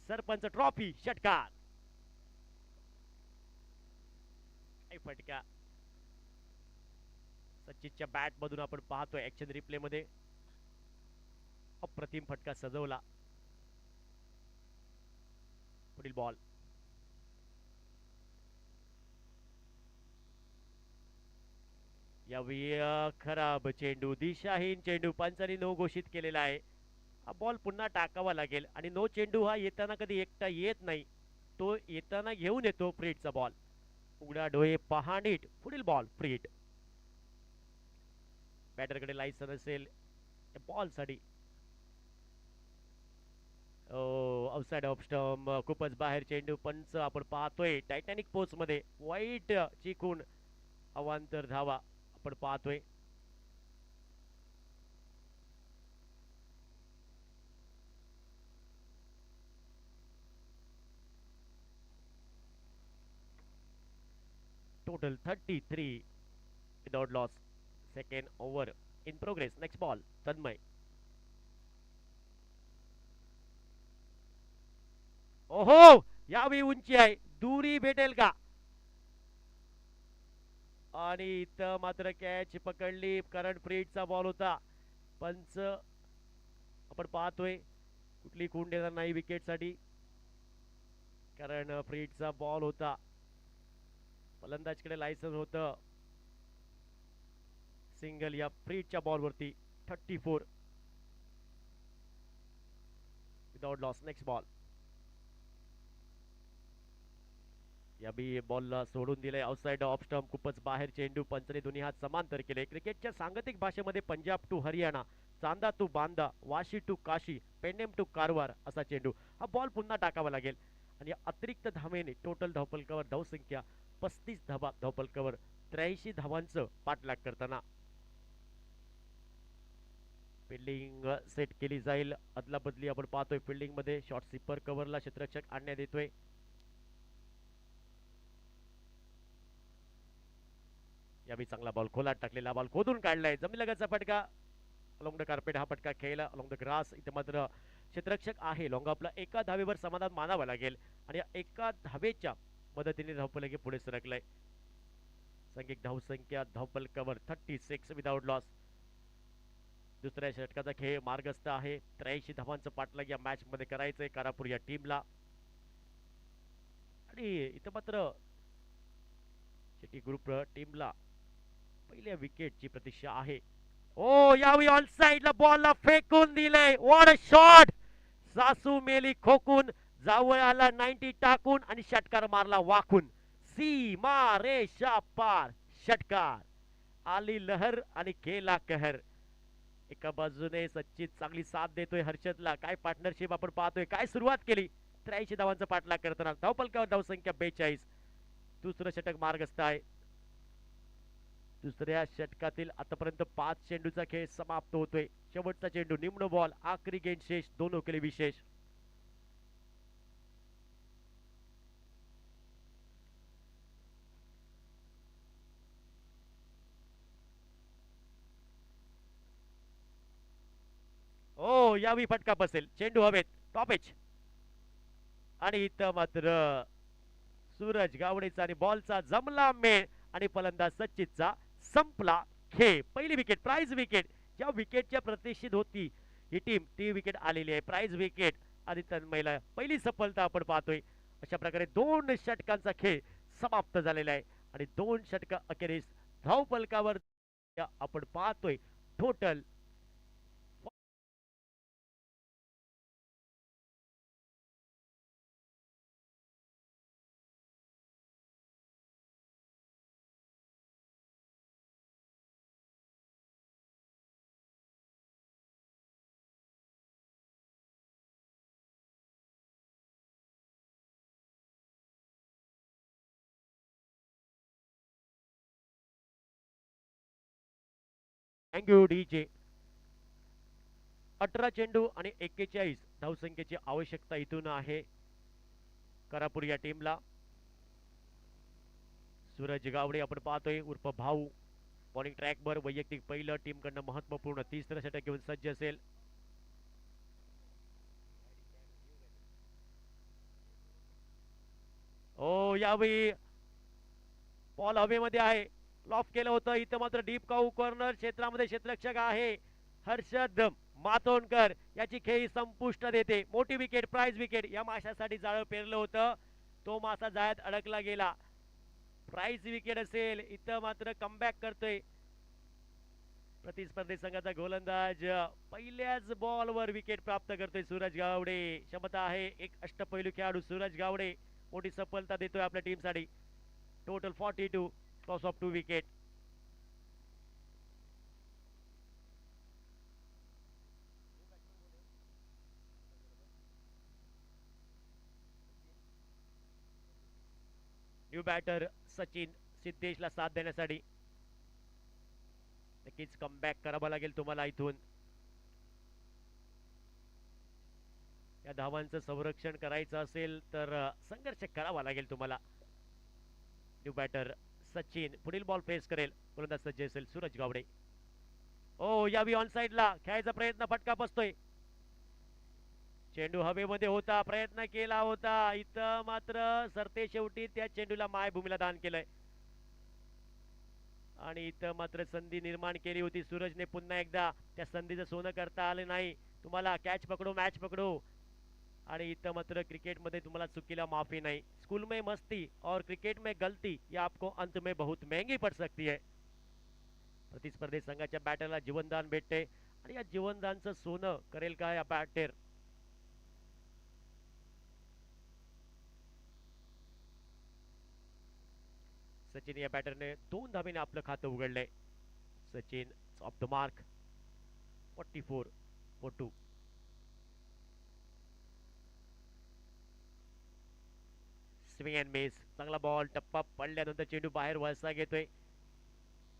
सरपंच ट्रॉफी षटकार. फटका सचिनच्या बॅट मधून आपण पाहतोय ऍक्शन रिप्ले मध्ये. अप्रतिम फटका सजवला. पुढील बॉल. यावेळी खराब चेंडू. दिशाहीन चेंडू. पंचांनी नो घोषित केलेला आहे. हा बॉल पुन्हा टाकावा लागेल. आणि नो चेंडू हा येताना कधी एकटा येत नाही, तो येताना घेऊन येतो. फ्रीटचा बॉल. उघडा डोळे पहा नीट. पुढील बॉल फ्रीट. बॅटरकडे लायसन असेल बॉल साठी. Outside off stump. खूपच बाहेर चेंडू. पंच आपण पाहतोय टायटॅनिक पोस्ट मध्ये वाईट चिकून अवांतर धावा आपण पाहतोय. Total 33 without loss. Second over in progress. Next ball Tanmay. ओहो यावेळी उंची आहे. दुरी भेटेल का? आणि इथं मात्र कॅच पकडली. कारण फ्रीटचा बॉल होता. पंच आपण पाहतोय कुठली खूण देणार नाही विकेट साठी, कारण फ्रीटचा बॉल होता. फलंदाजकडे लायसन होतं. सिंगल या फ्रीटच्या बॉलवरती. 34 विदाउट लॉस. Next ball. या बी बॉलला सोडून दिलंय आउटसाइड ऑफ स्टंप. खूपच बाहेर चेंडू. पंचने दोन्ही हात समांतर केले. क्रिकेटच्या सांगतिक भाषेमध्ये Punjab to Haryana, Chanda to Banda, Vashi to Kashi, पेंडेम टू कारवार असा चेंडू. हा बॉल पुन्हा टाकावा लागेल. आणि अतिरिक्त धावेने टोटल धावपलकावर धावसंख्या 35 धावा धावपलकावर 83 धावांचं पाठलाग करताना फिल्डिंग सेट केली जाईल. अदला बदली आपण पाहतोय फिल्डिंग मध्ये. शॉर्ट स्वीपर कव्हरला क्षेत्ररक्षक आणण्यात येतोय. यावेळी चांगला बॉल खोलात टाकलेला. बॉल खोदून काढलाय. जमिलगतचा फटका. अलॉंग द कार्पेट हा फटका खेळला. Along the grass. इथे मात्र क्षेत्ररक्षक आहे. लॉंग आपला एका धावेवर समाधान मानावं लागेल. आणि एका धावेच्या मदतीने धावफलके पुढे सरकलाय. सांघिक धावसंख्या धावफलकावर 36 विदाउट लॉस. दुसऱ्या षटकाचा खेळ मार्गस्थ आहे. 83 धावांचं पाठलाग या मॅच मध्ये करायचंय कारापूर या टीमला. आणि इथं मात्र शेट्टी ग्रुप टीमला पहिल्या विकेटची प्रतीक्षा आहे. ओ यावेळी ऑन साइडला बॉलला फेकून दिले. What a shot. सासू मेली खोकून. जावळ आला 90 टाकून आणि षटकार मारला वाकून. सीमा रेषा पार. षटकार. आली लहर आणि केला कहर. एका बाजूने सचिन चांगली साथ देतोय हर्षदला. काय पार्टनरशिप आपण पाहतोय. काय सुरुवात केली. 83 धावांचा पाठलाग करताना धावपलकावर धावसंख्या 42. दुसरं षटक मार्गस्थ आहे. दुसऱ्या षटकातील आतापर्यंत 5 चेंडूचा खेळ समाप्त होतोय. शेवटचा चेंडू निम्न बॉल. आखरी गेंद शेष. दोनों केले विशेष. ओ यावी फटका बसेल. चेंडू हवेत. टॉपेच. आणि इथं मात्र सूरज गावडेचा आणि बॉलचा जमला मेळ. आणि फलंदाज सचिनचा संपला खेळ. पहिली विकेट प्राइज विकेट. ज्या विकेटच्या प्रतीक्षित होती ही टीम ती विकेट आलेली आहे. Prize wicket. आणि तन्मयला पहिली सफलता आपण पाहतोय. अशा प्रकारे 2 षटकांचा खेळ समाप्त झालेला आहे. आणि 2 षटक अखेरीस धावपलकावर आपण पाहतोय टोटल थँक्यू डीजे. 18 चेंडू आणि 41 धावसंख्येची आवश्यकता इथून आहे करापूर या टीमला. सूरज गावडे आपण पाहतोय उर्फ भाऊ बॉलिंग ट्रॅकवर वैयक्तिक पहिलं टीमकडनं महत्वपूर्ण तिसरं षटक घेऊन सज्ज असेल. ओ यावेळी बॉल हवेमध्ये आहे, लॉफ केलं होतं. इथं मात्र डीप काऊ कॉर्नर क्षेत्रामध्ये क्षेत्ररक्षक आहे हर्षद मातोंडकर, याची खेळी संपुष्ट देते. मोठी विकेट, प्राइज विकेट. या माशासाठी जाळं पेरलं होतं, तो मासा जाळ्यात अडकला गेला. प्राइज विकेट असेल. इथं मात्र कमबॅक करतोय प्रतिस्पर्धी संघाचा गोलंदाज. पहिल्याच बॉलवर विकेट प्राप्त करतोय सूरज गावडे. क्षमता आहे एक अष्टपैलू खेळाडू सूरज गावडे, मोठी सफलता देतोय आपल्या टीमसाठी. Total 42, loss of 2 wicket. New batter Sachin सिद्धेशला साथ देण्यासाठी. नक्कीच कमबॅक करावा लागेल तुम्हाला इथून. या धावांचं संरक्षण करायचं असेल तर संघर्ष करावा लागेल तुम्हाला. न्यू बॅटर सचिन पुढील बॉल फेस करेल. गोलंदाज सज्ज असेल सूरज गावडे. ओ यावी ऑन साइडला खेळायचा प्रयत्न, फटका बसतोय. चेंडू हवेमध्ये होता, प्रयत्न केला होता. इथं मात्र सरते शेवटी त्या चेंडूला मायभूमीला दान केलंय. आणि इथं मात्र संधी निर्माण केली होती सूरजने. पुन्हा एकदा त्या संधीचं सोनं करता आलं नाही. तुम्हाला कॅच पकडो मॅच पकडो. आणि इथं मात्र क्रिकेटमध्ये तुम्हाला चुकीला माफी नाही. स्कूल में मस्ती और क्रिकेट में गलती ये आपको अंत में बहुत महंगी पड़ सकती है. प्रतिस्पर्धी संघाच्या बॅटरला जीवनदान भेटते आणि या जीवनदानचं सोनं करेल का या बॅटर. सचिन या बॅटरने 2 धावेने आपलं खातं उघडलंय. Sachin off the mark. 44 for 2. Swing and miss. चांगला बॉल, टप्पा पडल्यानंतर चेंडू बाहेर वळसा घेतोय.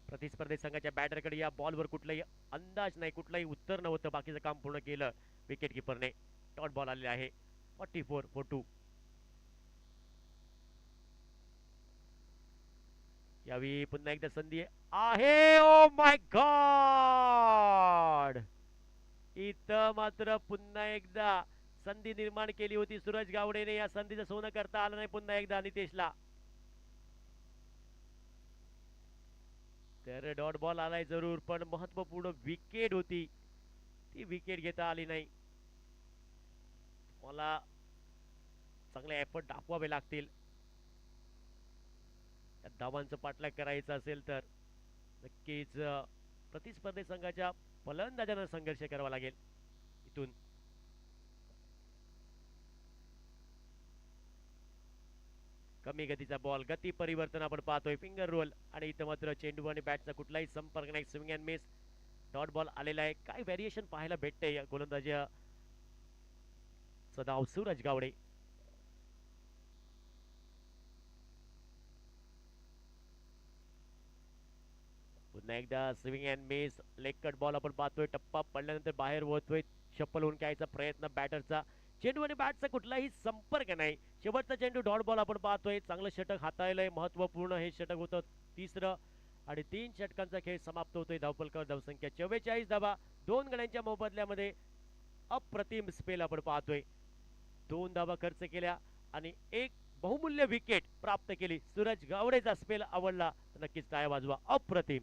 प्रतिस्पर्धी संघाच्या बॅटरकडे या बॉलवर कुठलाही अंदाज नाही, कुठलाही उत्तर नव्हतं. बाकीचं काम पूर्ण केलं विकेट किपरने. डॉट बॉल आलेला आहे. 44 for 2. यावेळी पुन्हा एकदा संधी आहे. ओ माय गॉड, इथं मात्र पुन्हा एकदा संधी निर्माण केली होती सूरज गावडेने. या संधीचं सोनं करता आलं नाही पुन्हा एकदा नितेशला. तर डॉट बॉल आलाय जरूर, पण महत्वपूर्ण विकेट होती, ती विकेट घेता आली नाही. मला चांगले एफर्ट दाखवावे लागतील धावांचं पाठलाग करायचं असेल तर. नक्कीच प्रतिस्पर्धी संघाच्या फलंदाजांना संघर्ष करावा लागेल इथून. कमी गतीचा बॉल, गती परिवर्तन आपण पाहतोय. फिंगर रोल आणि इथं मात्र चेंडू आणि बॅटचा कुठलाही संपर्क नाही. Swing and miss. Dot ball आलेला आहे. काय व्हेरिएशन पाहायला भेटते या गोलंदाजी सदाव सूरज गावडे. पुन्हा एकदा swing and miss. Leg cut ball आपण पाहतोय. टप्पा पडल्यानंतर बाहेर वळतोय. शप्पल होऊन घ्यायचा प्रयत्न बॅटरचा. चेंडू आणि बॅटचा कुठलाही संपर्क नाही. शेवटचा चेंडू डॉट बॉल आपण पाहतोय. चांगलं षटक हाताळलंय. महत्वपूर्ण हे षटक होतं तिसरं. आणि 3 षटकांचा खेळ समाप्त होतोय. धावफलकावर धावसंख्या 44 धावा. 2 गड्यांच्या मोबदल्यामध्ये अप्रतिम स्पेल आपण पाहतोय. 2 धावा खर्च केल्या आणि एक बहुमूल्य विकेट प्राप्त केली. सूरज गावडेचा स्पेल आवडला तर नक्कीच टाळ्या वाजवा. अप्रतिम.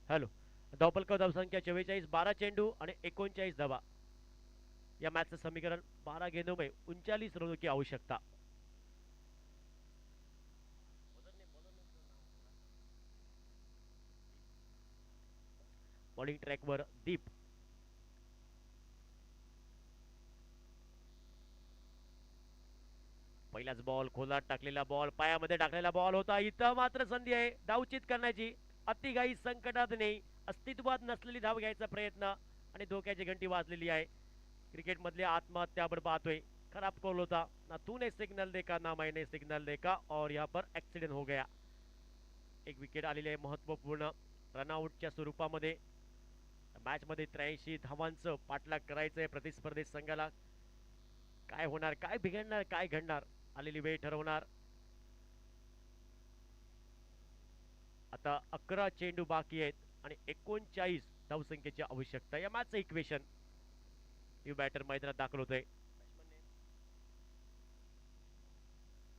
हॅलो. धावफलकावर धावसंख्या 44, 12 चेंडू आणि 39 धावा. या मॅचचं समीकरण 12 गेंदों में 39 रनों की आवश्यकता. बॉलिंग ट्रॅकवर दीप. पहिलाच बॉल खोलात टाकलेला बॉल, पायामध्ये टाकलेला बॉल होता. इथं मात्र संधी आहे धावचित करण्याची. अतिघाई संकटात नाही, अस्तित्वात नसलेली धाव घ्यायचा प्रयत्न आणि धोक्याची घंटी वाजलेली आहे. क्रिकेट मधली आत्महत्या आपण पाहतोय. खराब कॉल होता ना, तूने सिग्नल देखा ना मैंने सिग्नल देखा और यहाँ पर ऍक्सिडेंट हो गया. एक विकेट आलेली आहे महत्वपूर्ण रनआउटच्या स्वरूपामध्ये. मॅच मध्ये 83 धावांचं पाठलाग करायचंय प्रतिस्पर्धी संघाला. काय होणार, काय बिघडणार, काय घडणार, आलेली वेळ ठरवणार. आता 11 चेंडू बाकी आहेत आणि 39 धावसंख्येची आवश्यकता. या मॅचचं इक्वेशन न्यू बॅटर मैदानात दाखल होतोय.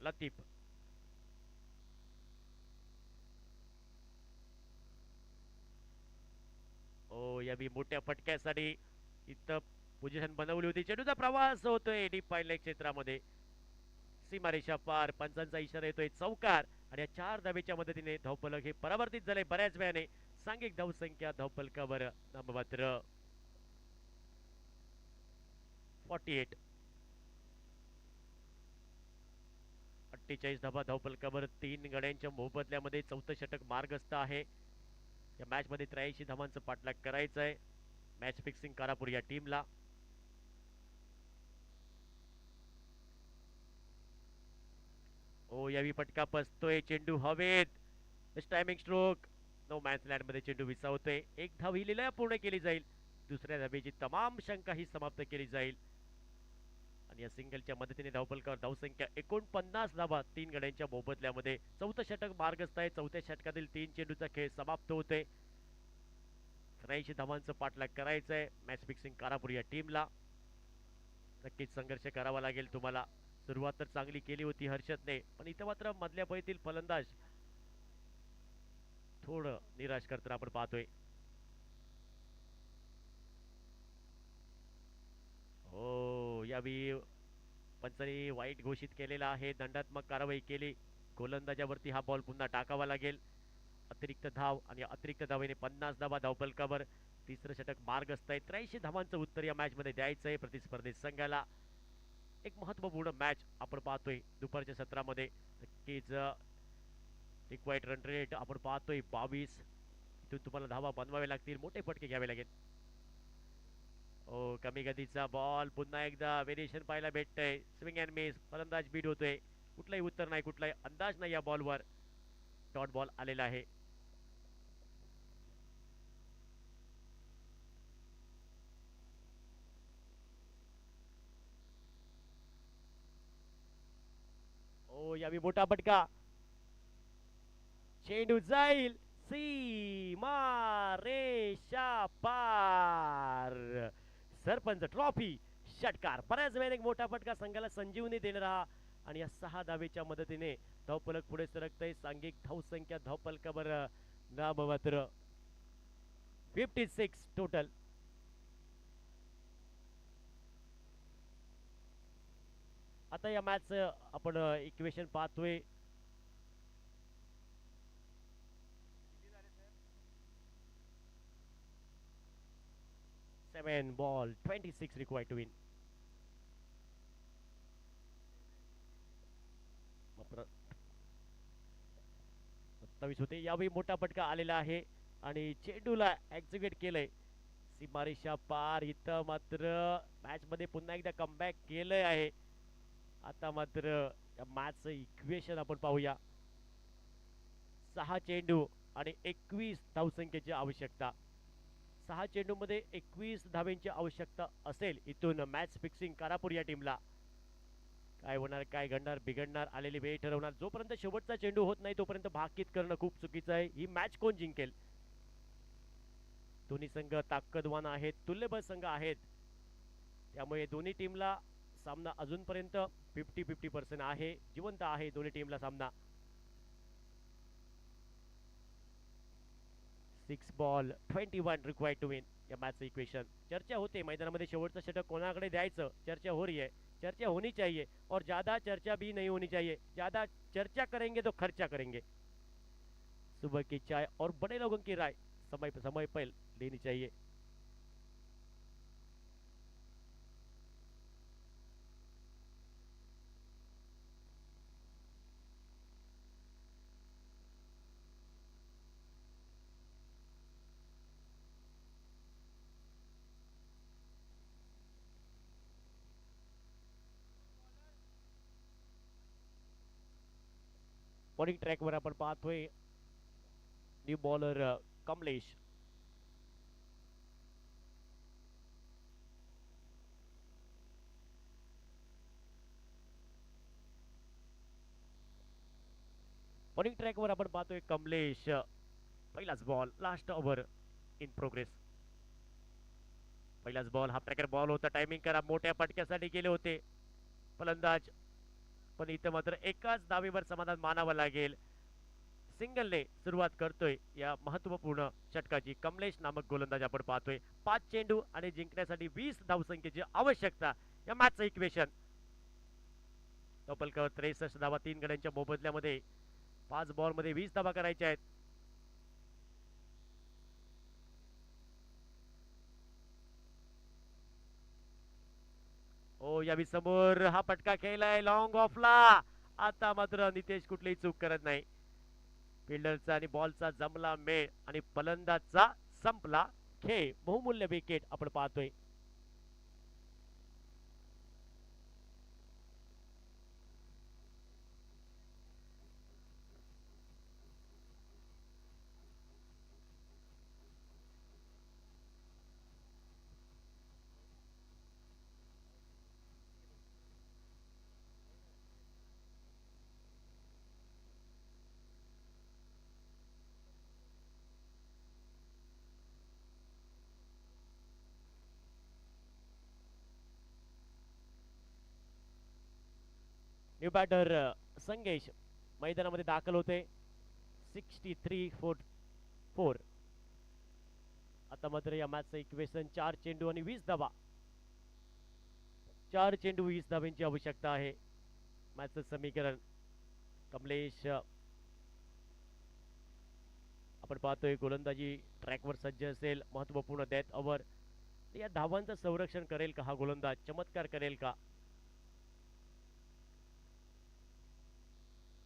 लतीफ ओ या बी मोठ्या फटक्यासाठी इथं पोझिशन बनवली होती. चेंडूचा प्रवास होतोय डीप पायलेग क्षेत्रामध्ये. सीमारेषा पार, पंचांचा इशारा येतोय चौकार आणि या 4 धावेच्या मदतीने धावफलक हे परावर्तित झाले बऱ्याच वेळाने. सांघिक धावसंख्या धावफलकावर नाममात्र 48. 48 धावा धावफलकावर 3 गड्यांच्या मोबदल्यामध्ये चौथं षटक मार्गस्थ आहे. या मॅच मध्ये 83 धावांचं पाठलाग करायचं आहे मॅच फिक्सिंग कारापूर या टीमला. ओ यावी फटका पसतोय, चेंडू हवेत, timing stroke. No man's land मध्ये चेंडू विसावतोय. एक धाव ही लिलाय पूर्ण केली जाईल. दुसऱ्या धावेची तमाम शंका ही समाप्त केली जाईल आणि या सिंगलच्या मदतीने धावफलकावर धावसंख्या 49 धावा 3 गड्यांच्या मोबदल्यामध्ये. चौथं षटक मार्गस्थ आहे. चौथ्या षटकातील 3 चेंडूचा खेळ समाप्त होतोय. 83 धावांचं पाठलाग करायचं आहे मॅच फिक्सिंग कारापूर या टीमला. नक्कीच संघर्ष करावा लागेल तुम्हाला. सुरुवात तर चांगली केली होती हर्षदने, पण इथं मात्र मधल्या फळीतील फलंदाज थोडं निराश करताना आपण पाहतोय. हो यावेळी पंचांनी वाईट घोषित केलेला आहे, दंडात्मक कारवाई केली. गोलंदाजावरती हा बॉल पुन्हा टाकावा लागेल. अतिरिक्त धाव आणि अतिरिक्त धावेने 50 धावा धावफलकावर. तिसरं षटक मार्गस्थ आहे. 83 धावांचं उत्तर या मॅच मध्ये द्यायचं आहे प्रतिस्पर्धी संघाला. एक महत्वपूर्ण मॅच आपण पाहतोय दुपारच्या सत्रामध्ये. नक्कीच रिक्वायर्ड रन रेट आपण पाहतोय 22. इथून तुम्हाला धावा बनवावे लागतील, मोठे फटके घ्यावे लागेल. ओ कमी गतीचा बॉल, पुन्हा एकदा व्हेरिएशन पाहायला भेटतंय. स्विंग अँड मिस, फलंदाज बीट होतोय. कुठलाही उत्तर नाही, कुठलाही अंदाज नाही या बॉलवर. डॉट बॉल आलेला आहे. ओ यावी मोठा फटका, चेंडू जाईल सीमा रेषा पार. सरपंच ट्रॉफी षटकार. बऱ्याच वेळेने एक मोठा फटका संघाला संजीवनी देणारा आणि या 6 धावेच्या मदतीने धावफलक पुढे सरकतय. सांघिक धावसंख्या धावफलकावर नाममात्र 56 टोटल. आता या मॅच आपण इक्वेशन पाहतोय. 7 ball 26 required to win. 27 होते. यावेळी मोठा फटका आलेला आहे आणि चेंडूला एक्झिक्यूट केलंय सीमारेषा पार. इथं मात्र मॅच मध्ये पुन्हा एकदा कमबॅक केलंय आहे. आता मात्र या मॅचचं इक्वेशन आपण पाहूया. 6 चेंडू आणि 21 धावसंख्येची आवश्यकता. 6 चेंडू मध्ये 21 धावेंची आवश्यकता असेल इथून मॅच फिक्सिंग कारापूर या टीमला. काय होणार, काय घडणार, बिघडणार, आलेली वेळ ठरवणार. जोपर्यंत शेवटचा चेंडू होत नाही तोपर्यंत भाकीत करणं खूप चुकीचं आहे. ही मॅच कोण जिंकेल? दोन्ही संघ ताकदवान आहेत, तुल्यबळ संघ आहेत. त्यामुळे दोन्ही टीमला सामना अजूनपर्यंत 50-50% आहे, जिवंत आहे दोन्ही टीमला सामना. 6 बॉल 21 रिक्वायर्ड टू विन या मॅचचं इक्वेशन. चर्चा होते मैदानामध्ये शेवटचं षटक कोणाकडे द्यायचं, चर्चा हो रही है. चर्चा होनी चाहिए और ज्यादा चर्चा भी नहीं होनी चाहिए. ज्यादा चर्चा करेंगे तो खर्चा करेंगे. सुबह की चाय और बड़े लोगों की राय समय समय पर लेनी चाहिए. बॉलिंग ट्रॅकवर आपण पाहतोय न्यू बॉलर कमलेश. बॉलिंग ट्रॅकवर आपण पाहतोय कमलेश. पहिलाच ball, last over in progress. पहिलाच बॉल हा ट्रॅकर बॉल होता. टायमिंग करा, मोठ्या फटक्यासाठी गेले होते फलंदाज, पण इथं मात्र एकाच धावेवर समाधान मानावं लागेल. सिंगलने सुरुवात करतोय या महत्वपूर्ण षटकाची कमलेश नामक गोलंदाज आपण पाहतोय. 5 चेंडू आणि जिंकण्यासाठी 20 धावसंख्येची आवश्यकता या मॅचचं इक्वेशन. टोपलकर 63 धावा 3 गड्यांच्या मोबदल्यामध्ये. 5 बॉल मध्ये 20 धावा करायच्या आहेत. ओ यावी समोर हा पटका खेळलाय लॉंग ऑफला. आता मात्र नितेश कुठलीही चूक करत नाही. फिल्डरचा आणि बॉलचा जमला मेळ आणि फलंदाजचा संपला खेळ. बहुमूल्य विकेट आपण पाहतोय. न्यू बॅटर संगेश मैदानामध्ये दाखल होते. 63-4. आता मात्र या मॅचचं इक्वेशन 4 चेंडू आणि 20 धावा. 4 चेंडू 20 धावांची आवश्यकता आहे. मॅचचं समीकरण कमलेश आपण पाहतोय गोलंदाजी ट्रॅकवर सज्ज असेल. महत्वपूर्ण डेथ ओव्हर. या धावांचं संरक्षण करेल का हा गोलंदाज? चमत्कार करेल का?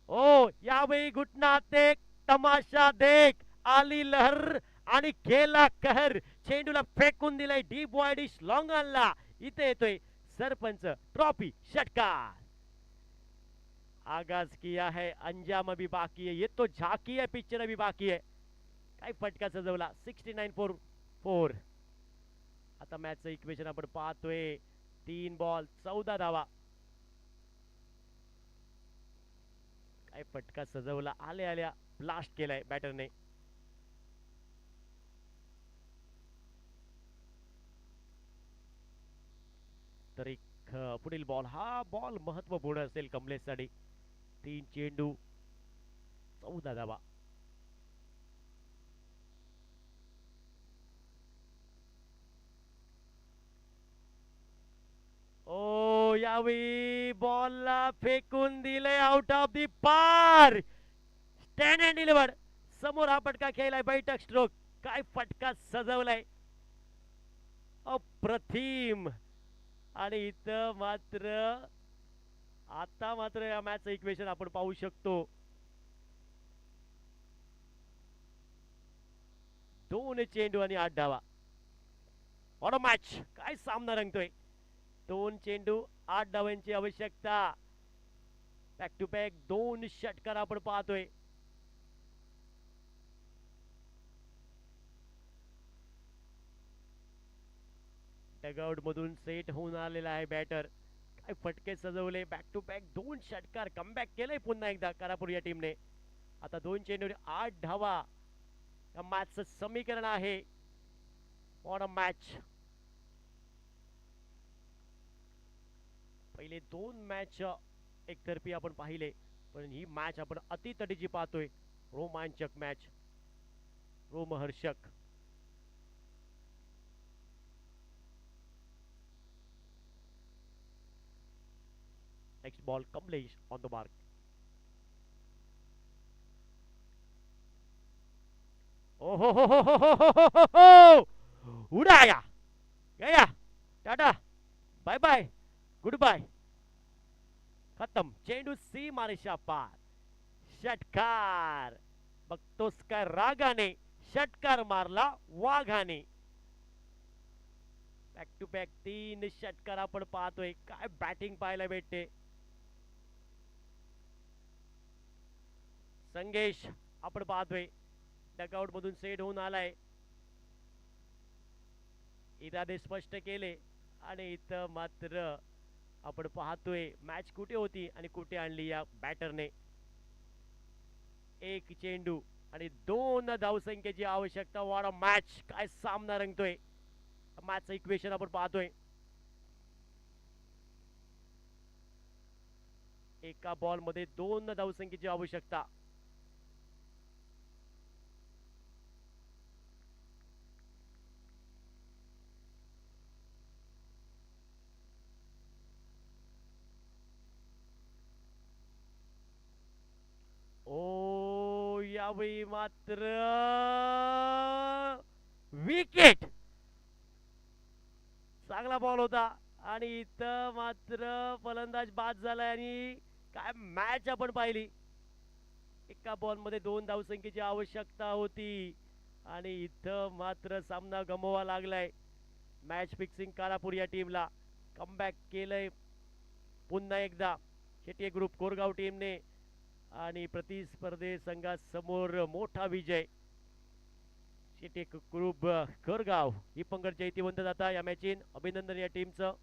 ओ यावेळी घुटना देख, तमाशा देख, आली लहर आणि गेला कहर. चेंडूला फेकून दिलाय डीप वाईड लॉंग आणला. इथे येतोय सरपंच ट्रॉफी षटकार. आगाज किया है, अंजाम अभी बाकी है. ये तो झाकी है, पिक्चर अभी बाकी है. काय फटका सजवला. 69-4. आता मॅचचं इक्वेशन आपण पाहतोय. 3 बॉल 14 धावा. काय फटका सजवला. आल्या आल्या ब्लास्ट केलाय बॅटरने. तर एक पुढील बॉल, हा बॉल महत्वपूर्ण असेल कमलेशसाठी. 3 चेंडू 14 धावा. ओ यावेळी बॉलला फेकून दिले आउट ऑफ दी पार. Stand and deliver. समोर हा फटका खेळलाय बैठक स्ट्रोक. काय फटका सजवलाय, अप्रतिम. आणि इथं मात्र आता मात्र या मॅचचं इक्वेशन आपण पाहू शकतो. 2 चेंडू आणि 8 धावा. What a match. काय सामना रंगतोय. 2 चेंडू 8 धावांची आवश्यकता. बॅक टू बॅक 2 षटकार आपण पाहतोय. डगआउट मधून सेट होऊन आलेला आहे बॅटर. काय फटके सजवले. बॅक टू बॅक 2 षटकार. कमबॅक केलंय पुन्हा एकदा करापूर या टीमने. आता 2 चेंडू 8 धावा या मॅचचं समीकरण आहे. What a match. पहिले 2 मॅच एकतर्फी आपण पाहिले, पण ही मॅच आपण अतितटीची पाहतोय. रोमांचक मॅच, रोमहर्षक. Next ball Kamlesh on the mark. ओहो हो हो हो हो हो हो. उडाया गया. Tata bye bye goodbye. खत्म. चेंडू सीमा रेषा पार. षटकार. बघतोस काय रागाने षटकार मारला वाघाने. बॅक टू बॅक 3 षटकार आपण पाहतोय. काय बॅटिंग पाहायला भेटते. संगेश आपण पाहतोय डगआउट मधून सेट होऊन आलाय. इरादे स्पष्ट केले आणि इथं मात्र आपण पाहतोय मॅच कुठे होती आणि कुठे आणली या बॅटरने. एक चेंडू आणि 2 धावसंख्येची आवश्यकता. वाडा मॅच काय सामना रंगतोय. मॅचचं इक्वेशन आपण पाहतोय. एका बॉल मध्ये 2 धावसंख्येची आवश्यकता. ओ यावेळी मात्र विकेट. चांगला बॉल होता आणि इथं मात्र फलंदाज बाद झालाय आणि काय मॅच आपण पाहिली. एका बॉल मध्ये 2 धावसंख्येची आवश्यकता होती आणि इथं मात्र सामना गमवावा लागलाय. मॅच फिक्सिंग कारापूर या टीमला कमबॅक केलंय पुन्हा एकदा शेट्टी ग्रुप कोरगाव टीमने आणि प्रतिस्पर्धी संघासमोर मोठा विजय. शेट्टी ग्रुप कोरगाव ही पंगड जैतिवंत जाता या मॅचीन. अभिनंदन या टीमचं.